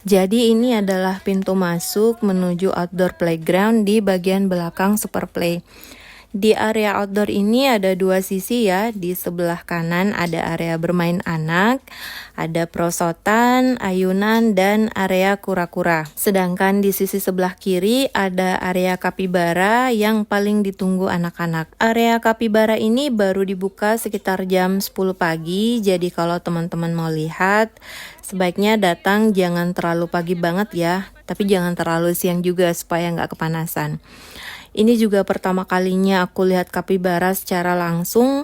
Jadi ini adalah pintu masuk menuju outdoor playground di bagian belakang Super Play. Di area outdoor ini ada dua sisi ya. Di sebelah kanan ada area bermain anak, ada perosotan, ayunan, dan area kura-kura. Sedangkan di sisi sebelah kiri ada area kapibara yang paling ditunggu anak-anak. Area kapibara ini baru dibuka sekitar jam 10 pagi, jadi kalau teman-teman mau lihat, sebaiknya datang jangan terlalu pagi banget ya, tapi jangan terlalu siang juga supaya nggak kepanasan. Ini juga pertama kalinya aku lihat kapibara secara langsung.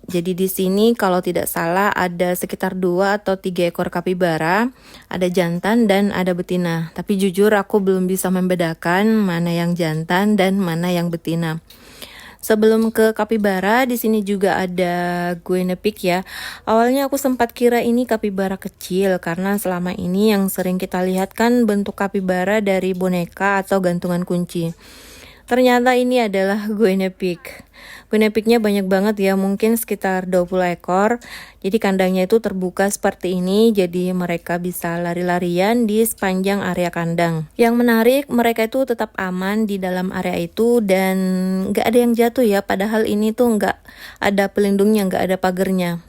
Jadi di sini kalau tidak salah ada sekitar 2 atau 3 ekor kapibara, ada jantan dan ada betina. Tapi jujur aku belum bisa membedakan mana yang jantan dan mana yang betina. Sebelum ke kapibara, di sini juga ada guinea-pig ya. Awalnya aku sempat kira ini kapibara kecil karena selama ini yang sering kita lihat kan bentuk kapibara dari boneka atau gantungan kunci. Ternyata ini adalah guinea-pig. Guinea-pignya banyak banget ya, mungkin sekitar 20 ekor. Jadi kandangnya itu terbuka seperti ini, jadi mereka bisa lari-larian di sepanjang area kandang. Yang menarik, mereka itu tetap aman di dalam area itu dan nggak ada yang jatuh ya, padahal ini tuh nggak ada pelindungnya, nggak ada pagernya.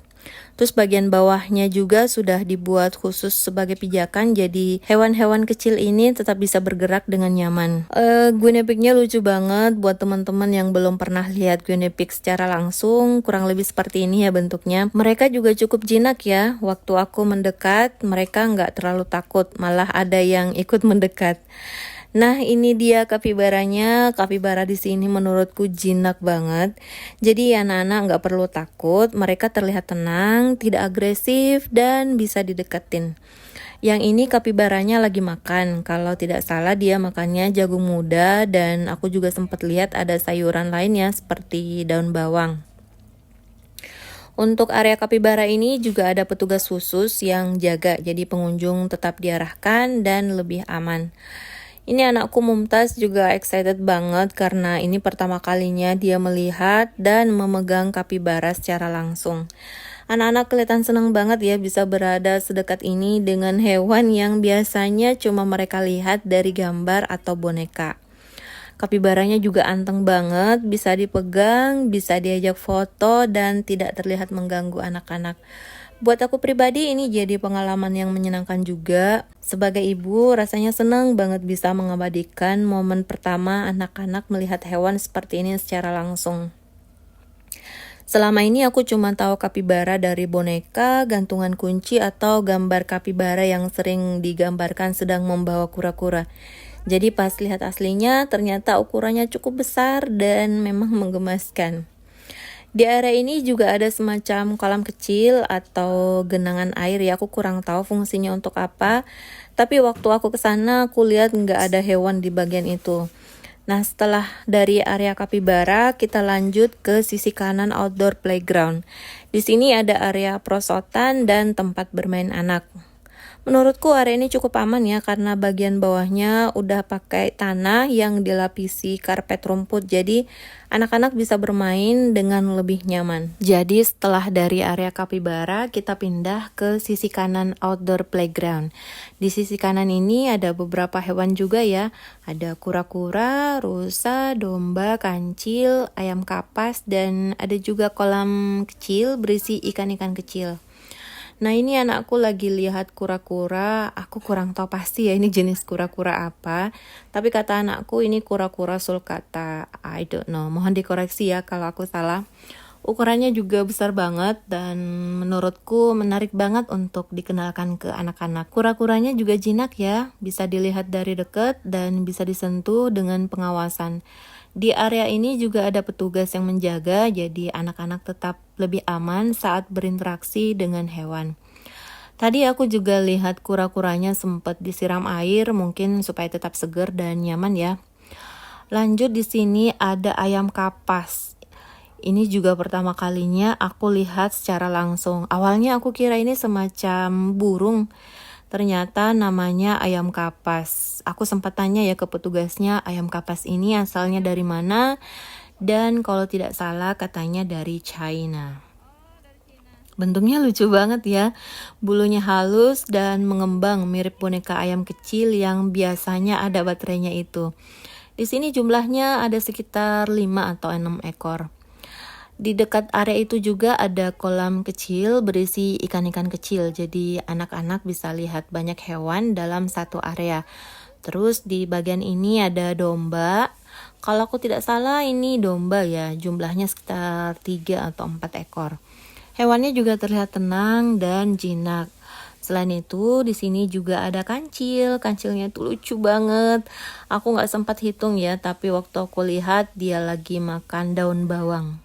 Terus bagian bawahnya juga sudah dibuat khusus sebagai pijakan, jadi hewan-hewan kecil ini tetap bisa bergerak dengan nyaman. Guinea pig-nya lucu banget. Buat teman-teman yang belum pernah lihat guinea pig secara langsung, kurang lebih seperti ini ya bentuknya. Mereka juga cukup jinak ya. Waktu aku mendekat, mereka nggak terlalu takut, malah ada yang ikut mendekat. Nah, ini dia kapibaranya. Kapibara di sini menurutku jinak banget. Jadi anak-anak nggak perlu takut. Mereka terlihat tenang, tidak agresif, dan bisa dideketin. Yang ini kapibaranya lagi makan. Kalau tidak salah dia makannya jagung muda, dan aku juga sempat lihat ada sayuran lainnya seperti daun bawang. Untuk area kapibara ini juga ada petugas khusus yang jaga, jadi pengunjung tetap diarahkan dan lebih aman. Ini anakku Mumtaz juga excited banget karena ini pertama kalinya dia melihat dan memegang kapibara secara langsung. Anak-anak kelihatan senang banget ya bisa berada sedekat ini dengan hewan yang biasanya cuma mereka lihat dari gambar atau boneka. Kapibaranya juga anteng banget, bisa dipegang, bisa diajak foto, dan tidak terlihat mengganggu anak-anak. Buat aku pribadi ini jadi pengalaman yang menyenangkan juga. Sebagai ibu rasanya senang banget bisa mengabadikan momen pertama anak-anak melihat hewan seperti ini secara langsung. Selama ini aku cuma tahu kapibara dari boneka, gantungan kunci, atau gambar kapibara yang sering digambarkan sedang membawa kura-kura. Jadi pas lihat aslinya ternyata ukurannya cukup besar dan memang menggemaskan. Di area ini juga ada semacam kolam kecil atau genangan air ya, aku kurang tahu fungsinya untuk apa. Tapi waktu aku ke sana aku lihat nggak ada hewan di bagian itu. Nah, setelah dari area kapibara, kita lanjut ke sisi kanan outdoor playground. Di sini ada area perosotan dan tempat bermain anak. Menurutku area ini cukup aman ya karena bagian bawahnya udah pakai tanah yang dilapisi karpet rumput, jadi anak-anak bisa bermain dengan lebih nyaman. Jadi setelah dari area kapibara kita pindah ke sisi kanan outdoor playground. Di sisi kanan ini ada beberapa hewan juga ya, ada kura-kura, rusa, domba, kancil, ayam kapas, dan ada juga kolam kecil berisi ikan-ikan kecil. Nah, ini anakku lagi lihat kura-kura. Aku kurang tahu pasti ya ini jenis kura-kura apa. Tapi kata anakku ini kura-kura sulcata. I don't know. Mohon dikoreksi ya kalau aku salah. Ukurannya juga besar banget dan menurutku menarik banget untuk dikenalkan ke anak-anak. Kura-kuranya juga jinak ya. Bisa dilihat dari dekat dan bisa disentuh dengan pengawasan. Di area ini juga ada petugas yang menjaga, jadi anak-anak tetap lebih aman saat berinteraksi dengan hewan. Tadi aku juga lihat kura-kuranya sempat disiram air, mungkin supaya tetap segar dan nyaman ya. Lanjut di sini ada ayam kapas. Ini juga pertama kalinya aku lihat secara langsung. Awalnya aku kira ini semacam burung. Ternyata namanya ayam kapas. Aku sempat tanya ya ke petugasnya, ayam kapas ini asalnya dari mana? Dan kalau tidak salah katanya dari China. Bentuknya lucu banget ya. Bulunya halus dan mengembang mirip boneka ayam kecil yang biasanya ada baterainya itu. Di sini jumlahnya ada sekitar 5 atau 6 ekor. Di dekat area itu juga ada kolam kecil berisi ikan-ikan kecil. Jadi anak-anak bisa lihat banyak hewan dalam satu area. Terus di bagian ini ada domba. Kalau aku tidak salah ini domba ya, jumlahnya sekitar 3 atau 4 ekor. Hewannya juga terlihat tenang dan jinak. Selain itu, di sini juga ada kancil. Kancilnya itu lucu banget. Aku nggak sempat hitung ya, tapi waktu aku lihat dia lagi makan daun bawang.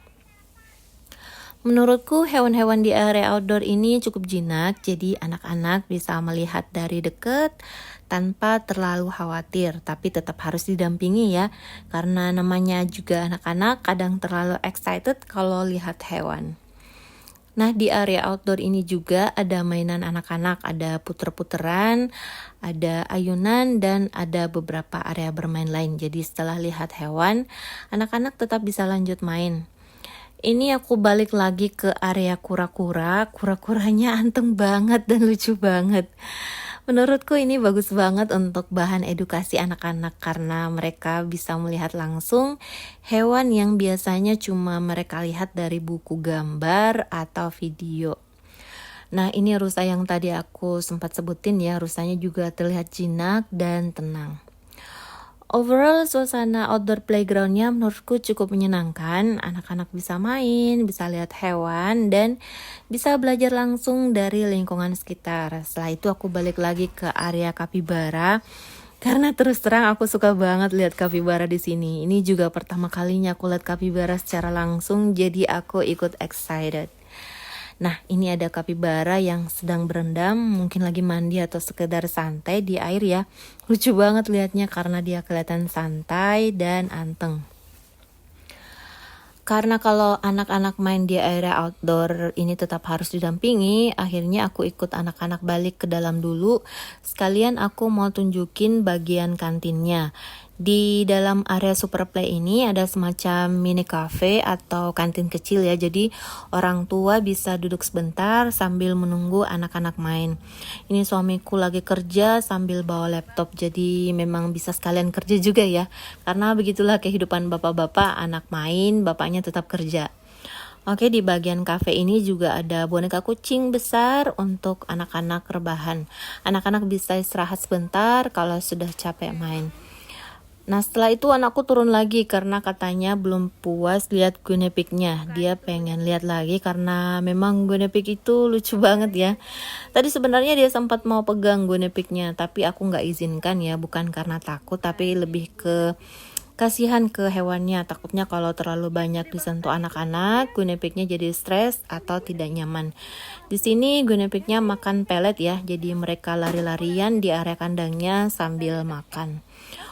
Menurutku hewan-hewan di area outdoor ini cukup jinak, jadi anak-anak bisa melihat dari dekat tanpa terlalu khawatir, tapi tetap harus didampingi ya, karena namanya juga anak-anak kadang terlalu excited kalau lihat hewan. Nah, di area outdoor ini juga ada mainan anak-anak, ada puter-puteran, ada ayunan, dan ada beberapa area bermain lain. Jadi setelah lihat hewan, anak-anak tetap bisa lanjut main. Ini aku balik lagi ke area kura-kura. Kura-kuranya anteng banget dan lucu banget. Menurutku ini bagus banget untuk bahan edukasi anak-anak karena mereka bisa melihat langsung hewan yang biasanya cuma mereka lihat dari buku gambar atau video. Nah, ini rusa yang tadi aku sempat sebutin ya, rusanya juga terlihat jinak dan tenang. Overall, suasana outdoor playgroundnya menurutku cukup menyenangkan. Anak-anak bisa main, bisa lihat hewan, dan bisa belajar langsung dari lingkungan sekitar. Setelah itu aku balik lagi ke area kapibara. Karena terus terang aku suka banget lihat kapibara di sini. Ini juga pertama kalinya aku lihat kapibara secara langsung, jadi aku ikut excited. Nah, ini ada kapibara yang sedang berendam, mungkin lagi mandi atau sekedar santai di air ya. Lucu banget lihatnya karena dia kelihatan santai dan anteng. Karena kalau anak-anak main di area outdoor ini tetap harus didampingi, akhirnya aku ikut anak-anak balik ke dalam dulu. Sekalian aku mau tunjukin bagian kantinnya. Di dalam area Super Play ini ada semacam mini cafe atau kantin kecil ya. Jadi orang tua bisa duduk sebentar sambil menunggu anak-anak main. Ini suamiku lagi kerja sambil bawa laptop. Jadi memang bisa sekalian kerja juga ya. Karena begitulah kehidupan bapak-bapak, anak main, bapaknya tetap kerja. Oke, di bagian cafe ini juga ada boneka kucing besar untuk anak-anak rebahan. Anak-anak bisa istirahat sebentar kalau sudah capek main. Nah, setelah itu anakku turun lagi karena katanya belum puas lihat guinea pig-nya. Dia pengen lihat lagi karena memang guinea pig itu lucu banget ya. Tadi sebenarnya dia sempat mau pegang guinea pig-nya, tapi aku nggak izinkan ya, bukan karena takut, tapi lebih ke kasihan ke hewannya. Takutnya kalau terlalu banyak disentuh anak-anak, guinea pig-nya jadi stres atau tidak nyaman. Di sini guinea pig-nya makan pelet ya, jadi mereka lari-larian di area kandangnya sambil makan.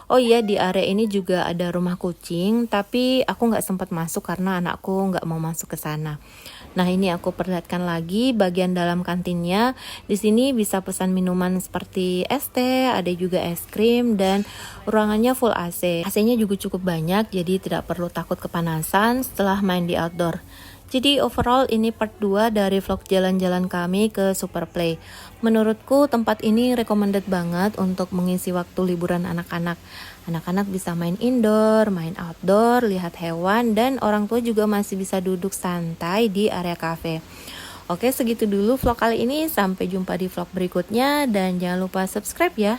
Oh iya, di area ini juga ada rumah kucing, tapi aku nggak sempat masuk karena anakku nggak mau masuk ke sana. Nah, ini aku perlihatkan lagi bagian dalam kantinnya. Di sini bisa pesan minuman seperti es teh, ada juga es krim, dan ruangannya full AC. AC-nya juga cukup banyak, jadi tidak perlu takut kepanasan setelah main di outdoor. Jadi overall ini part 2 dari vlog jalan-jalan kami ke Super Play. Menurutku tempat ini recommended banget untuk mengisi waktu liburan anak-anak. Anak-anak bisa main indoor, main outdoor, lihat hewan, dan orang tua juga masih bisa duduk santai di area cafe. Oke, segitu dulu vlog kali ini. Sampai jumpa di vlog berikutnya dan jangan lupa subscribe ya.